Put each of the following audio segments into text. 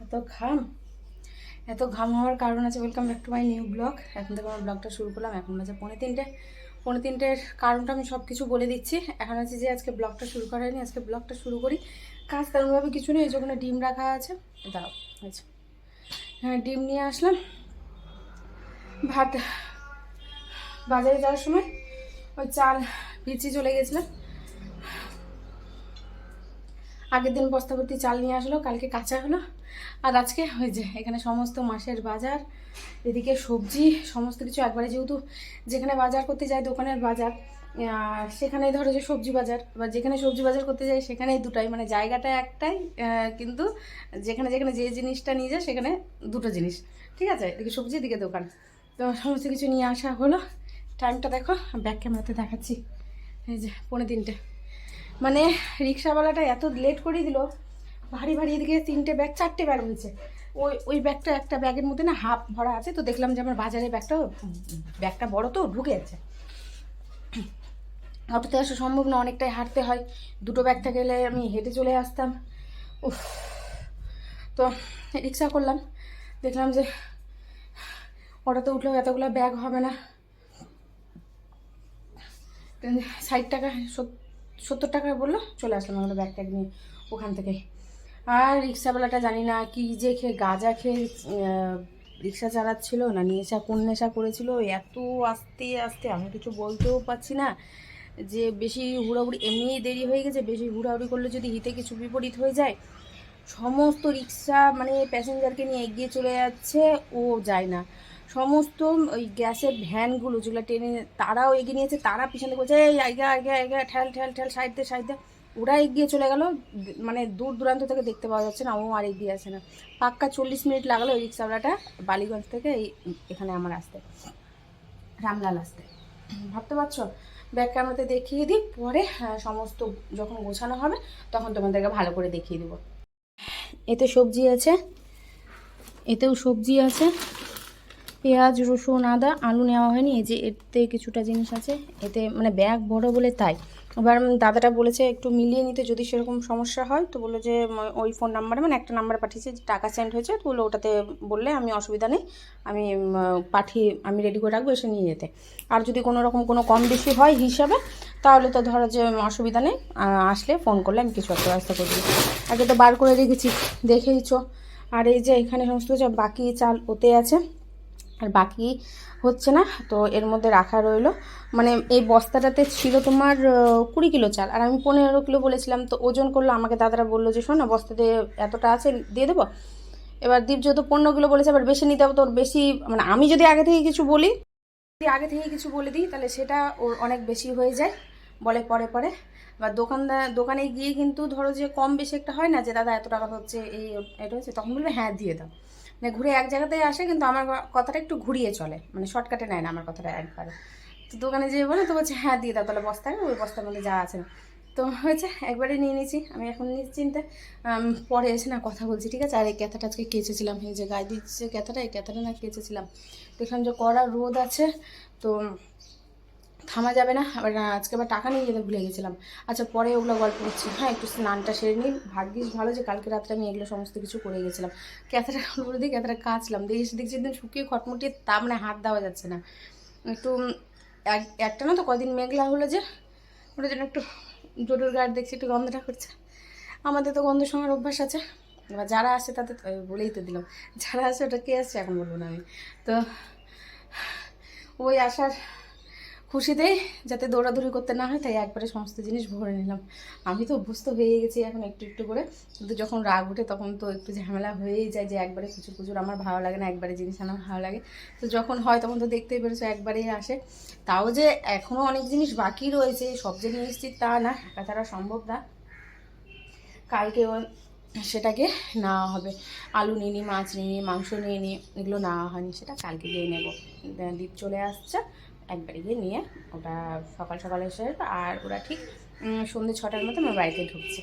এত ঘাম এত ঘাম হওয়ার কারণ আছে। Welcome back to my new blog. এখন থেকে আমার ব্লগটা শুরু করলাম। এখন বাজে পৌনে তিনটের কারণটা আমি সব কিছু বলে দিচ্ছি। এখন আছে যে আজকে ব্লগটা শুরু করা হয়নি, আজকে ব্লগটা শুরু করি। কাজ তেমনভাবে কিছু নেই, ওখানে ডিম রাখা আছে, দাও আচ্ছা হ্যাঁ ডিম নিয়ে আসলাম। ভাত বাজারে যাওয়ার সময় ওই চাল ভিজিয়ে চলে গেছিলাম। আগের দিন বস্তা ভর্তি চাল নিয়ে আসলো, কালকে কাঁচা হলো। আর আজকে ওই যে এখানে সমস্ত মাসের বাজার, এদিকে সবজি, সমস্ত কিছু একবারে, যেহেতু যেখানে বাজার করতে যাই দোকানের বাজার, সেখানেই ধরো যে সবজি বাজার, বা যেখানে সবজি বাজার করতে যাই সেখানেই দুটাই, মানে জায়গাটা একটাই, কিন্তু যেখানে যেখানে যে জিনিসটা নিয়ে যায় সেখানে দুটো জিনিস, ঠিক আছে, এদিকে সবজি এদিকে দোকান। তো সমস্ত কিছু নিয়ে আসা হলো। টাইমটা দেখো, ব্যাক ক্যামেরাতে দেখাচ্ছি, এই যে 3:45। মানে রিক্সাওয়ালাটা এত লেট করে দিল, ভারী ভারী, এদিকে 4টে ব্যাগ হয়েছে। ওই ব্যাগটা, একটা ব্যাগের মধ্যে না হাফ ভরা আছে, তো দেখলাম যে আমার বাজারে ব্যাগটা বড় তো ঢুকে যাচ্ছে। অটোতে আসা সম্ভব না, অনেকটাই হাঁটতে হয়। দুটো ব্যাগ গেলে আমি হেঁটে চলে আসতাম। উফ, তো রিক্সা করলাম। দেখলাম যে অটোতে উঠলেও এতগুলো ব্যাগ হবে না, 60 টাকা 70 টাকা বললো, চলে আসলাম আমাদের ব্যাগ ট্যাগ নিয়ে ওখান থেকে। আর রিক্সাওয়ালাটা জানি না কি যে খেয়ে, গাঁজা খেয়ে রিক্সা চালাচ্ছিল না নেশা, কোন নেশা করেছিল, এত আস্তে আস্তে আমি কিছু বলতেও পারছি না। যে বেশি হুড়াহুড়ি, এমনিই দেরি হয়ে গেছে, বেশি হুড়াহুড়ি করলে যদি হিতে কিছু বিপরীত হয়ে যায়। সমস্ত রিক্সা মানে প্যাসেঞ্জারকে নিয়ে এগিয়ে চলে যাচ্ছে, ও যায় না। সমস্ত ওই গ্যাসের ভ্যানগুলো যেগুলো ট্রেনে, তারাও এগিয়ে নিয়েছে, তারা পিছনে বলছে এই আইগা আইগা আইগা, ঠেল ঠেল ঠেল, সাইড দে। ওরা এগিয়ে চলে গেল, মানে দূর দূরান্ত থেকে দেখতে পাওয়া যাচ্ছে না, ও আর এগিয়ে আসে না। পাক্কা 40 মিনিট লাগলো ওই রিক্সাওয়ালাটা বালিগঞ্জ থেকে এখানে আমার আসতে, রামলাল আসতে। ভাবতে পারছো? ব্যাক ক্যামেরাতে দেখিয়ে দিই, পরে সমস্ত যখন গোছানো হবে তখন তোমাদেরকে ভালো করে দেখিয়ে দেবো। এতে সবজি আছে, এতেও সবজি আছে, পেঁয়াজ, রসুন, আদা, আলু নেওয়া হয়নি। এই যে এতে কিছুটা জিনিস আছে, এতে মানে ব্যাগ বড় বলে তাই। এবার দাদাটা বলেছে একটু মিলিয়ে নিতে, যদি সেরকম সমস্যা হয় তো বললো যে ওই ফোন নাম্বারে, মানে একটা নাম্বার পাঠিয়েছে, টাকা সেন্ড হয়েছে, তো বললো ওটাতে বললে আমি অসুবিধা নেই, আমি আমি রেডি করে রাখবো, এসে নিয়ে যেতে। আর যদি কোনো রকম কোনো কম বেশি হয় হিসাবে, তাহলে তো ধরো যে অসুবিধা নেই, আসলে ফোন করলে আমি কিছু একটা ব্যবস্থা করে দিই। আগে তো বার করে রেখেছি, দেখেইছো। আর এই যে এখানে সমস্ত বাকি চাল ওতে আছে, আর বাকি হচ্ছে না, তো এর মধ্যে রাখা রইলো। মানে এই বস্তাটাতে ছিল তোমার 20 কিলো চাল, আর আমি 15 কিলো বলেছিলাম, তো ওজন করলো আমাকে দাদারা, বললো যে শোন না, বস্তাতে এতটা আছে, দিয়ে দেবো। এবার দীপ যেহেতু 15 কিলো বলেছে, এবার বেশি নিতে হবে, তো ওর বেশি, মানে আমি যদি আগে থেকে কিছু বলি, যদি আগে থেকে কিছু বলে দিই, তাহলে সেটা ওর অনেক বেশি হয়ে যায়, বলে পরে পরে। বা দোকানে গিয়ে কিন্তু ধরো যে কম বেশি একটা হয় না, যে দাদা এত টাকা হচ্ছে, এটা হচ্ছে, তখন বলবে হ্যাঁ দিয়ে দাও। মানে ঘুরে এক জায়গাতেই আসে, কিন্তু আমার কথাটা একটু ঘুরিয়ে চলে, মানে শর্টকাটে নেয় না আমার কথাটা একবারে। তো দোকানে যেয়ে বলে, তো বলছে হ্যাঁ দিয়ে দাও, তাহলে বস্তায় ওই বস্তার মধ্যে যা আছে না। তো হয়েছে, একবারে নিয়ে নিয়েছি আমি, এখন নিশ্চিন্তে পরে এসে না কথা বলছি, ঠিক আছে। আর এই ক্যাথাটা আজকে কেচেছিলাম, এই যে গায়ে দিচ্ছে ক্যাথাটা, এই ক্যাথাটা না কেচেছিলাম, দেখলাম যে কড়া রোদ আছে, তো থামা যাবে না। আবার আজকে আবার টাকা নিয়ে যেতে ভুলে গেছিলাম। আচ্ছা পরে ওগুলো গল্প করছি, হ্যাঁ একটু স্নানটা সেরে নিই। ভাগ্যিস ভালো যে কালকে রাত্রে আমি এগুলো সমস্ত কিছু করে গেছিলাম। ক্যাথাটা করে দিয়ে ক্যাথাটা কাচলাম, দেখছি একদিন শুকিয়ে খটমটিয়ে, তা মানে হাত দেওয়া যাচ্ছে না। একটু একটা না তো কদিন মেঘলা হলো যে, ওটার জন্য একটু জোরের গায়ে দেখছি একটু গন্ধটা করছে। আমাদের তো গন্ধ শোনার অভ্যাস আছে, এবার যারা আসে তাদের বলেই তো দিলাম, যারা আসে ওটা কে আসছে এখন বলবো না আমি। তো ওই আসার খুশিতেই, যাতে দৌড়াদৌড়ি করতে না হয়, তাই একবারে সমস্ত জিনিস ভরে নিলাম। আমি তো অভ্যস্ত হয়ে গেছি এখন একটু একটু করে, কিন্তু যখন রাগ ওঠে তখন তো একটু ঝামেলা হয়েই যায়, যে একবারে কুচুর কুচুর আমার ভালো লাগে না, একবারে জিনিস আনা ভালো লাগে। তো যখন হয় তখন তো দেখতেই পেরেছো একবারেই আসে। তাও যে এখনও অনেক জিনিস বাকি রয়েছে, সব যে নিয়ে এসেছি তা না, একা ছাড়া সম্ভব না। কালকে সেটাকে নেওয়া হবে, আলু নিয়ে নিই, মাছ নিয়ে নিই, মাংস নিয়ে নিই, এগুলো নেওয়া হয়নি, সেটা কালকে গিয়ে নেবো। দ্বীপ চলে আসছে, একবারে গিয়ে নিয়ে ওটা সকাল সকাল এসে, আর ওরা ঠিক সন্ধ্যে 6টার মতো আমার বাড়িতে ঢুকছে।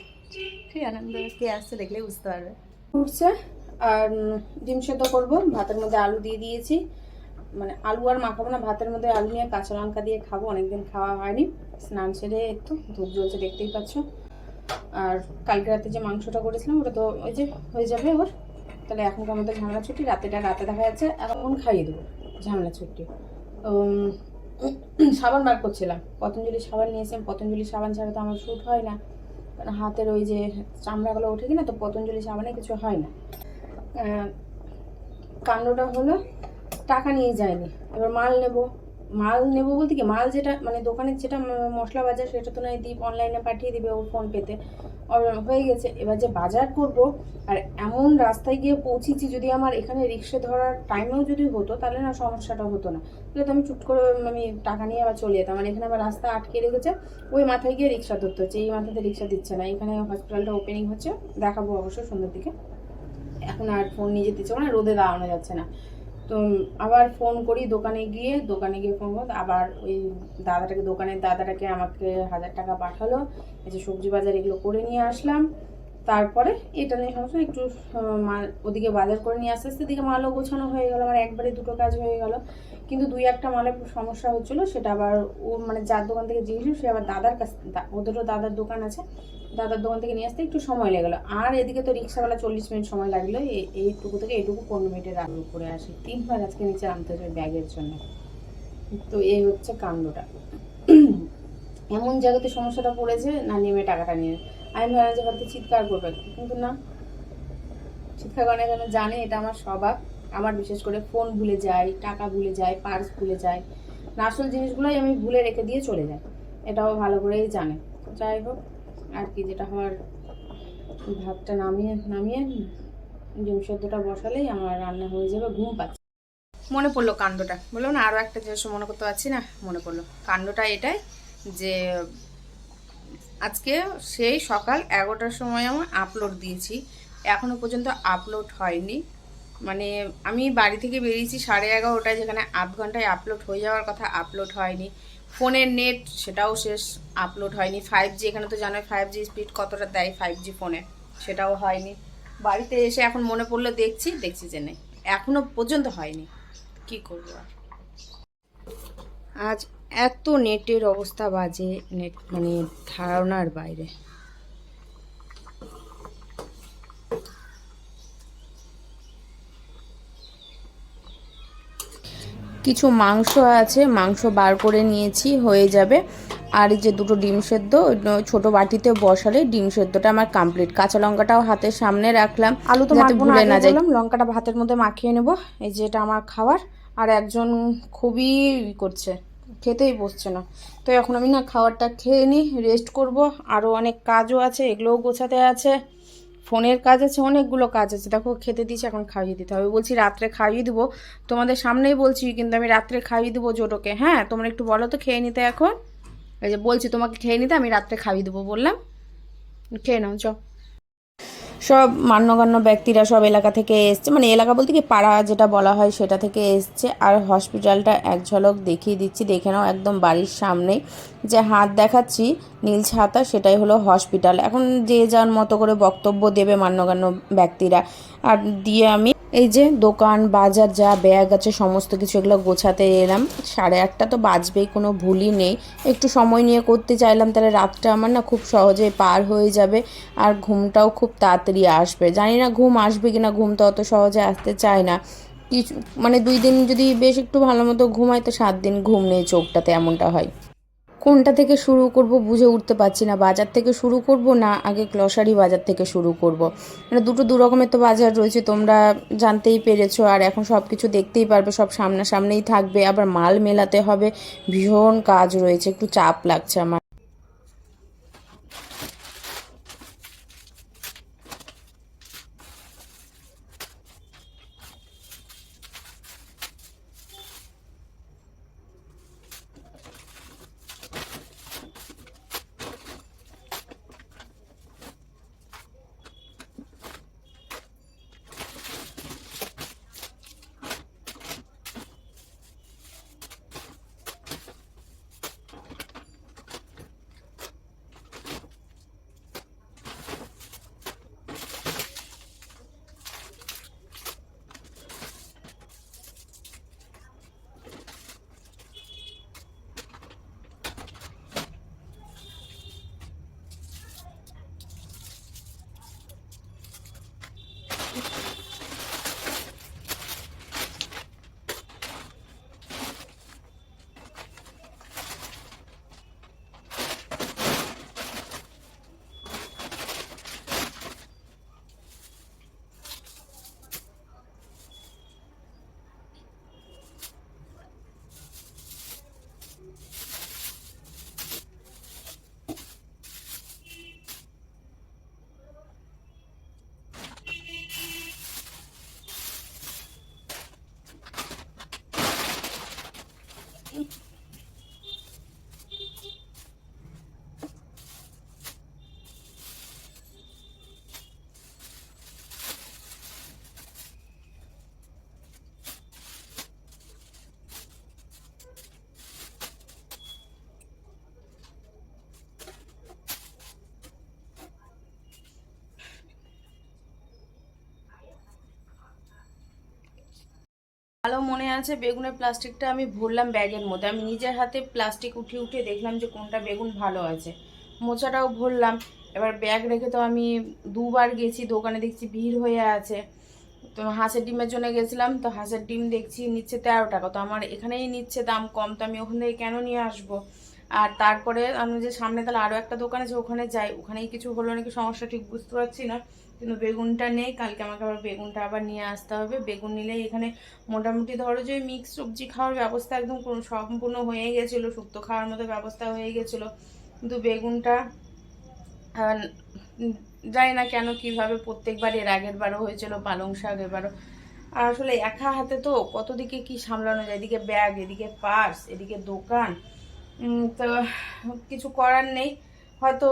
ঠিক আনন্দ, কে আসছে দেখলে বুঝতে পারবে। উঠছে, আর ডিম সেদ্ধ করবো, ভাতের মধ্যে আলু দিয়ে দিয়েছি, মানে আলু আর মাখাবো না, ভাতের মধ্যে আলু নিয়ে কাঁচা লঙ্কা দিয়ে খাবো, অনেকদিন খাওয়া হয়নি। স্নান সেরে একটু ধূপ জ্বলছে, দেখতেই পাচ্ছ। আর কালকে রাতে যে মাংসটা করেছিলাম ওটা তো ওই যে হয়ে যাবে ওর, তাহলে এখনকার মধ্যে ঝামেলা ছুটি, রাতে দেখা যাচ্ছে এখন খাইয়ে দেবো ঝামেলা ছুটি। সাবান বার করছিলাম, পতঞ্জলি সাবান নিয়েছিলাম। পতঞ্জলি সাবান ছাড়া তো আমার শ্যুট হয় না, কারণ হাতের ওই যে চামড়াগুলো ওঠে কিনা, তো পতঞ্জলি সাবানে কিছু হয় না। কাণ্ডটা হলো টাকা নিয়ে যায়নি, এবার মাল নেবো বলতে কি, মাল যেটা মানে দোকানের যেটা মশলা বাজার সেটা তো নয় দীপ অনলাইনে পাঠিয়ে দিবে ওর ফোনপেতে, হয়ে গেছে। এবার যে বাজার করব, আর এমন রাস্তায় গিয়ে পৌঁছেছি, যদি আমার এখানে রিক্সা ধরার টাইমেও যদি হতো তাহলে না সমস্যাটা হতো না, তাহলে তো আমি চুট করে আমি টাকা নিয়ে আবার চলে যেতাম। আর এখানে আবার রাস্তা আটকে রেখেছে, ওই মাথায় গিয়ে রিক্সা ধরতে হচ্ছে, এই মাথাতে রিক্সা দিচ্ছে না। এখানে হসপিটালটা ওপেনিং হচ্ছে, দেখাবো অবশ্য সন্ধ্যের দিকে। এখন আর ফোন নিয়ে যেতে চাও না, রোদে দাঁড়ানো যাচ্ছে না। তো আবার ফোন করি দোকানে গিয়ে ফোন করো, আবার ওই দোকানের দাদাটাকে আমাকে 1000 টাকা পাঠালো, এই যে সবজি বাজার এগুলো করে নিয়ে আসলাম। তারপরে এটা নিয়ে সমস্যা একটু মাল ওদিকে বাজার করে নিয়ে আস্তে আস্তে দিকে মালও গোছানো হয়ে গেলো, আমার একবারে দুটো কাজ হয়ে গেল। কিন্তু 2-1টা মালের সমস্যা হচ্ছিলো, সেটা আবার ও মানে যার দোকান থেকে জিনিস সে আবার দাদার কাছ, ওদেরও দাদার দোকান আছে, দাদার দোকান থেকে নিয়ে আসতে একটু সময় লেগে গেলো। আর এদিকে তো রিক্সাওয়ালা 40 মিনিট সময় লাগলো, এইটুকু থেকে এইটুকু 15 মিনিটের রান্না করে আসি। 3বার আজকে নিচে নামতে হবে ব্যাগের জন্য। তো এই হচ্ছে কাণ্ডটা। এমন জায়গাতে সমস্যাটা পড়েছে, না নেমে টাকাটা নিয়ে আমি ভাবলাম যে হয়তো চিৎকার করবে, কিন্তু না, চিৎকার করে কেন জানে এটা আমার স্বভাব। আমার বিশেষ করে ফোন ভুলে যাই, টাকা ভুলে যাই, পার্স ভুলে যাই, আসল জিনিসগুলোই আমি ভুলে রেখে দিয়ে চলে যাই, এটাও ভালো করেই জানে। যাই হোক আর কি, যেটা হওয়ার, ভাতটা নামিয়ে ডিম সেদ্ধটা বসালেই আমার রান্না হয়ে যাবে। ঘুম পাচ্ছে, মনে পড়লো কাণ্ডটা, বললো না আরও একটা জিনিস মনে করতে পারছি না, মনে পড়লো কাণ্ডটা এটাই যে আজকে সেই সকাল 11টার সময় আমার আপলোড দিয়েছি, এখনও পর্যন্ত আপলোড হয়নি। মানে আমি বাড়ি থেকে বেরিয়েছি 11:30টায়, যেখানে আধ ঘন্টায় আপলোড হয়ে যাওয়ার কথা, আপলোড হয়নি। ফোনের নেট সেটাও শেষ, আপলোড হয়নি। 5G এখানে তো জানোই 5G স্পিড কতটা দেয় 5G ফোনে, সেটাও হয়নি। বাড়িতে এসে এখন মনে পড়লো, দেখছি যে নেই, এখনও পর্যন্ত হয়নি। কি করবো আর, আজ এত নেটের অবস্থা বাজে, নেট মানে ধারণার বাইরে। কিছু মাংস আছে, মাংস বার করে নিয়েছি, হয়ে যাবে। আর এই যে দুটো ডিম সেদ্ধ ছোট বাটিতে বসালে ডিম সেদ্ধটা আমার কমপ্লিট। কাঁচা লঙ্কাটাও হাতের সামনে রাখলাম, আলু তো যাতে ভুলে না যায়, লঙ্কাটা ভাতের মধ্যে মাখিয়ে নেব। এই যে এটা আমার খাবার, আর একজন খুবই করছে, খেতেই বসছে না। তো এখন আমি না খাবারটা খেয়ে নিই, রেস্ট করব। আরও অনেক কাজও আছে, এগুলোও গোছাতে আছে, ফোনের কাজ আছে, অনেকগুলো কাজ আছে। দেখো খেতে দিয়েছি, এখন খাইয়ে দিতে হবে। বলছি রাত্রে খাইয়ে দেবো, তোমাদের সামনেই বলছি, কিন্তু আমি রাত্রে খাইয়ে দেবো জোটোকে। হ্যাঁ তোমরা একটু বলো তো খেয়ে নিতে এখন, এই যে বলছি তোমাকে খেয়ে নিতে, আমি রাত্রে খাইয়ে দেবো বললাম, খেয়ে নাও চ। সব মান্যগণ্য ব্যক্তিরা সব এলাকা থেকে এসছে, মানে এলাকা বলতে কি পাড়া যেটা বলা হয় সেটা থেকে এসছে। আর হসপিটালটা এক ঝলক দেখিয়ে দিচ্ছি, দেখে নাও, একদম বাড়ির সামনে যে হাত দেখাচ্ছি নীল ছাতা, সেটাই হলো হসপিটাল। এখন যে যার মতো করে বক্তব্য দেবে মান্যগণ্য ব্যক্তিরা, আর দিয়ে আমি এই যে দোকান বাজার যা ব্যাগ আছে সমস্ত কিছু এগুলো গোছাতে এলাম। 8:30 তো বাজবেই, কোনো ভুলই নেই। একটু সময় নিয়ে করতে চাইলাম, তাহলে রাতটা আমার না খুব সহজেই পার হয়ে যাবে, আর ঘুমটাও খুব তাড়াতাড়ি আসবে। জানি না ঘুম আসবে কিনা, ঘুম তো অত সহজে আসতে চায় না। কিছু মানে 2 দিন যদি বেশ একটু ভালো মতো ঘুমাই, তো 7 দিন ঘুম নেই চোখটাতে, এমনটা হয়। কোনটা থেকে শুরু করব বুঝে উঠতে পারছি না, বাজার থেকে শুরু করব না আগে গ্লসারি বাজার থেকে শুরু করব। মানে দু রকমের তো বাজার রয়েছে, তোমরা জানতেই পেরেছো। আর এখন সব কিছু দেখতেই পারবে, সব সামনাসামনিই থাকবে, আবার মাল মেলাতে হবে, ভীষণ কাজ রয়েছে, একটু চাপ লাগছে আমার। মনে আছে বেগুনের প্লাস্টিকটা আমি ভরলাম ব্যাগের মধ্যে, আমি নিজের হাতে প্লাস্টিক উঠিয়ে উঠিয়ে দেখলাম যে কোনটা বেগুন ভালো আছে, মোচাটাও ভরলাম। এবার ব্যাগ রেখে তো আমি দুবার গেছি দোকানে, দেখছি ভিড় হয়ে আছে। তো হাঁসের ডিমের জন্য গেছিলাম, তো হাঁসের ডিম দেখছি নিচ্ছে 13 টাকা, তো আমার এখানেই নিচ্ছে দাম কম, তো আমি ওখান থেকে কেন নিয়ে আসবো। আর তারপরে আমি যে সামনে তাহলে আরও একটা দোকান আছে ওখানে যাই, ওখানেই কিছু হলো নাকি সমস্যা, ঠিক বুঝতে পারছি না। কিন্তু বেগুনটা নেই, কালকে আমাকে আবার বেগুনটা আবার নিয়ে আসতে হবে। বেগুন নিলেই এখানে মোটামুটি ধরো যে মিক্স সবজি খাওয়ার ব্যবস্থা একদম সম্পূর্ণ হয়ে গেছিলো, শুক্তো খাওয়ার মতো ব্যবস্থা হয়ে গেছিলো। কিন্তু বেগুনটা জানি না কেন কিভাবে প্রত্যেকবার, এর আগের বারও হয়েছিল পালং শাক, এবারও। আর আসলে একা হাতে তো কত দিকে কি সামলানো যায়, এদিকে ব্যাগ, এদিকে পার্স, এদিকে দোকান। তো কিছু করার নেই, হয়তো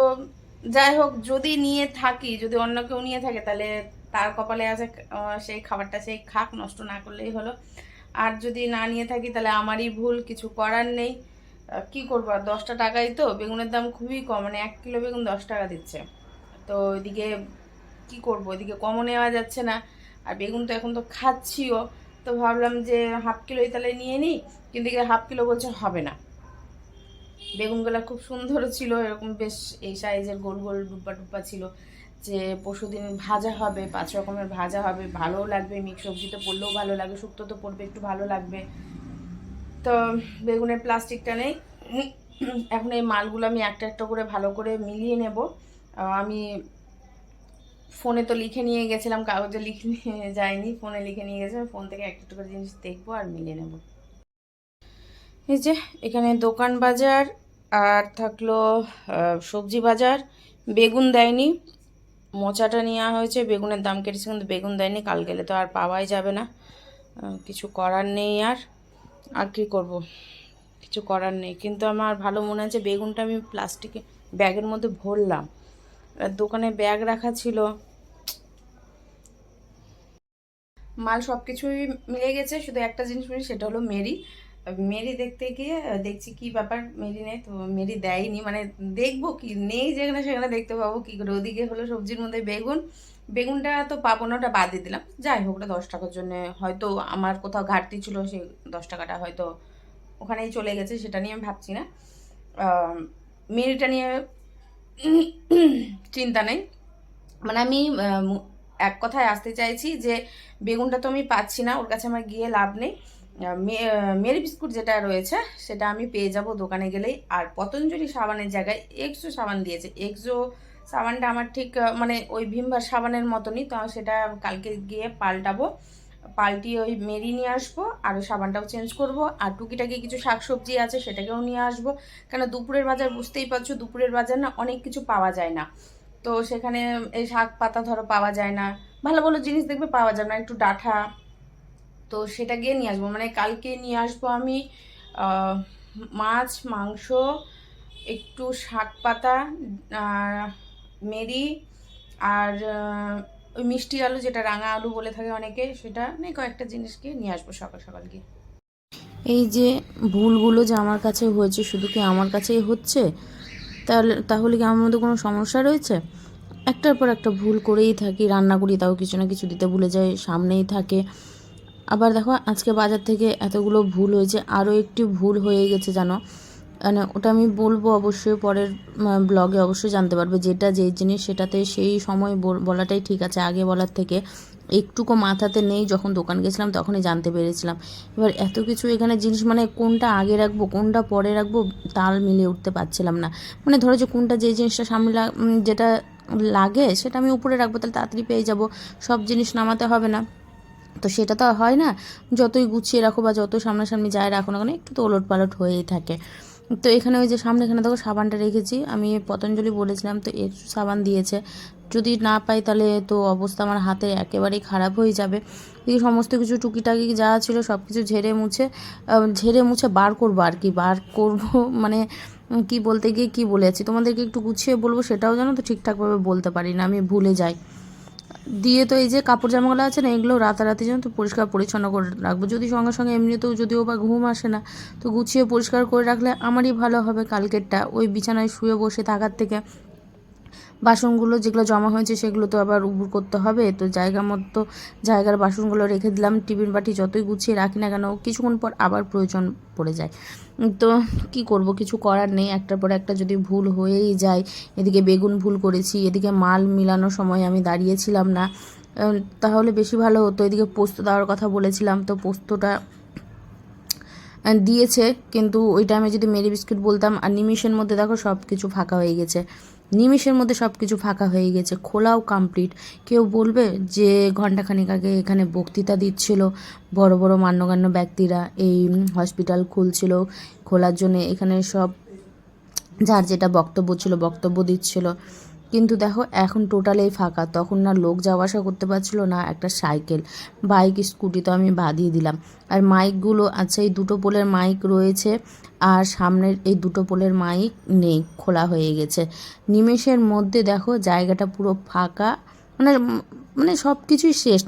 যাই হোক, যদি নিয়ে থাকি, যদি অন্য কেউ নিয়ে থাকে তাহলে তার কপালে আছে সেই খাবারটা সেই খাক, নষ্ট না করলেই হলো। আর যদি না নিয়ে থাকি তাহলে আমারই ভুল, কিছু করার নেই। কি করবো আর, 10 টাকাই তো, বেগুনের দাম খুবই কম, মানে 1 কিলো বেগুন 10 টাকা দিচ্ছে। তো এদিকে কি করব, এদিকে কমও নেওয়া যাচ্ছে না, আর বেগুন তো এখন তো খাচ্ছিও। তো ভাবলাম যে হাফ কিলোই তাহলে নিয়ে নিই, কিন্তু হাফ কিলো বলছে হবে না। বেগুনগুলো খুব সুন্দর ছিল, এরকম বেশ এই সাইজের গোল গোল ডুব্বা ডুব্বা ছিল, যে পরশুদিন ভাজা হবে, 5 রকমের ভাজা হবে, ভালোও লাগবে, মিক্স সবজিতে পড়লেও ভালো লাগবে, শুক্তো তো পড়বে একটু ভালো লাগবে। তো বেগুনের প্লাস্টিকটা নেই, এখন এই মালগুলো আমি একটা একটা করে ভালো করে মিলিয়ে নেব। আমি ফোনে তো লিখে নিয়ে গেছিলাম, কাগজে লিখে নিয়ে যাইনি, ফোনে লিখে নিয়ে গেছিলাম, ফোন থেকে একটা একটা করে জিনিস দেখবো আর মিলিয়ে নেব। এই যে এখানে দোকান বাজার আর থাকলো সবজি বাজার, বেগুন দেয়নি, মোচাটা নেওয়া হয়েছে, বেগুনের দাম কেটেছে কিন্তু বেগুন দেয়নি, কাল গেলে তো আর পাওয়াই যাবে না, কিছু করার নেই। আর কি করব, কিছু করার নেই। কিন্তু আমার ভালো মনে আছে বেগুনটা আমি প্লাস্টিকে ব্যাগের মধ্যে ভরলাম, দোকানে ব্যাগ রাখা ছিল, মাল সব কিছুই মিলে গেছে, শুধু একটা জিনিস মিলে, সেটা হলো মেরি। মেরি দেখতে গিয়ে দেখছি কি ব্যাপার, মেরি নেই, তো মেরি দেয়নি, মানে দেখবো কি, নেই যেখানে সেখানে দেখতে পাবো কি করে। ওদিকে হলো সবজির মধ্যে বেগুন, বেগুনটা তো পাবো না, ওটা বাদ দিয়ে দিলাম, যাই হোক, ওটা 10 টাকার জন্য হয়তো আমার কোথাও ঘাটতি ছিল, সেই 10 টাকাটা হয়তো ওখানেই চলে গেছে, সেটা নিয়ে আমি ভাবছি না। মেরিটা নিয়ে চিন্তা নেই, মানে আমি এক কথায় আসতে চাইছি যে বেগুনটা তো আমি পাচ্ছি না, ওর কাছে আমার গিয়ে লাভ নেই। মেরি বিস্কুট যেটা রয়েছে সেটা আমি পেয়ে যাব দোকানে গেলেই। আর পতঞ্জলি সাবানের জায়গায় এক্সো সাবান দিয়েছে, এক্সো সাবানটা আমার ঠিক মানে ওই ভিমবার সাবানের মতনই, তো সেটা কালকে গিয়ে পাল্টাবো, পাল্টিয়ে ওই মেরি নিয়ে আসবো, আর ওই সাবানটাও চেঞ্জ করব। আর টুকিটাকি কিছু শাকসবজি আছে সেটাকেও নিয়ে আসবো, কেন দুপুরের বাজার বুঝতেই পারছো, দুপুরের বাজার না অনেক কিছু পাওয়া যায় না, তো সেখানে এই শাক পাতা ধরো পাওয়া যায় না, ভালো ভালো জিনিস দেখবে পাওয়া যায় না, একটু ডাঁটা, তো সেটা গিয়ে নিয়ে আসবো, মানে কালকে নিয়ে আসবো আমি মাছ, মাংস, একটু শাক পাতা, মেরি, আর ওই মিষ্টি আলু, যেটা রাঙা আলু বলে থাকে অনেকে, সেটা নিয়ে কয়েকটা জিনিসকে নিয়ে আসবো সকাল সকাল গিয়ে। এই যে ভুলগুলো যে আমার কাছে হয়েছে, শুধু কি আমার কাছেই হচ্ছে? তাহলে কি আমার মধ্যে কোনো সমস্যা রয়েছে? একটার পর একটা ভুল করেই থাকি, রান্না করি তাও কিছু না কিছু দিতে ভুলে যাই, সামনেই থাকে। আবার দেখো আজকে বাজার থেকে এতগুলো ভুল হয়েছে, আরও একটি ভুল হয়ে গেছে জানো, মানে ওটা আমি বলবো অবশ্যই পরের ব্লগে, অবশ্যই জানতে পারবে, যেটা যেই জিনিস সেটাতে সেই সময় বলাটাই ঠিক আছে, আগে বলার থেকে একটুকু মাথাতে নেই, যখন দোকান গেছিলাম তখনই জানতে পেরেছিলাম। এবার এত কিছু এখানে জিনিস, মানে কোনটা আগে রাখবো কোনটা পরে রাখবো তাল মিলিয়ে উঠতে পারছিলাম না। মানে ধরো যে কোনটা যে জিনিসটা সামনে যেটা লাগে সেটা আমি উপরে রাখবো, তাহলে তাড়াতাড়ি পেয়ে যাব, সব জিনিস নামাতে হবে না। তো সেটা তো হয় না, যতই গুছিয়ে রাখো বা যত সামনাসামনি যাই রাখো না কেন, একটু তো ওলট পালট হয়েই থাকে। তো এখানে ওই যে সামনে এখানে দেখো সাবানটা রেখেছি, আমি পতঞ্জলি বলেছিলাম, তো এর সাবান দিয়েছে, যদি না পাই তাহলে তো অবস্থা আমার হাতে একেবারেই খারাপ হয়ে যাবে। এই সমস্ত কিছু টুকিটাকি যা ছিল সব কিছু ঝেড়ে মুছে বার করবো, আর কি বার করবো মানে কি বলতে গিয়ে কি বলে যাচ্ছি, তোমাদেরকে একটু গুছিয়ে বলবো সেটাও জানো তো ঠিকঠাকভাবে বলতে পারি না, আমি ভুলে যাই। দিয়ে তো এই যে কাপড় জামাগুলো আছে না, এগুলো রাতারাতি যেন তো পরিষ্কার পরিচ্ছন্ন করে রাখবো, যদি সঙ্গে সঙ্গে এমনিতেও যদিও বা ঘুম আসে না, তো গুছিয়ে পরিষ্কার করে রাখলে আমারই ভালো হবে, কালকেরটা ওই বিছানায় শুয়ে বসে থাকার থেকে বাসনগুলো যেগুলো জমা হয়েছে সেগুলো তো আবার উবুর করতে হবে, তো জায়গা মতো জায়গার বাসনগুলো রেখে দিলাম। টিফিন বাটি যতই গুছিয়ে রাখি না কেন কিছুক্ষণ পর আবার প্রয়োজন পড়ে যায়। তো কি করব, কিছু করার নেই, একটার পর একটা যদি ভুল হয়েই যায়। এদিকে বেগুন ভুল করেছি, এদিকে মাল মিলানোর সময় আমি দাঁড়িয়েছিলাম না, তাহলে বেশি ভালো হতো। এদিকে পোস্ত দেওয়ার কথা বলেছিলাম, তো পোস্তটা দিয়েছে, কিন্তু ওই টাইমে যদি মেরি বিস্কুট বলতাম। আর নিমিষের মধ্যে দেখো সব কিছু ফাঁকা হয়ে গেছে, নিমিষের মধ্যে সব কিছু ফাঁকা হয়ে গেছে, খোলাও কমপ্লিট। কেউ বলবে যে ঘণ্টাখানিক আগে এখানে বক্তৃতা দিচ্ছিল বড় বড় মান্যগণ্য ব্যক্তিরা, এই হসপিটাল খুলছিল, খোলার জন্য এখানে সব যার যেটা বক্তব্য ছিল বক্তব্য দিচ্ছিল। কিন্তু দেখো এখন টোটালেই ফাঁকা, তখন না লোক যাওয়া আসা করতে পারছিল না, একটা সাইকেল বাইক স্কুটি তো আমি বাদিয়ে দিলাম। আর মাইকগুলো আচ্ছা, এই দুটো পোলের মাইক রয়েছে আর সামনের এই দুটো পোলের মাইক নেই, খোলা হয়ে গেছে। নিমেষের মধ্যে দেখো জায়গাটা পুরো ফাঁকা, মানে মানে সব কিছুই শেষ।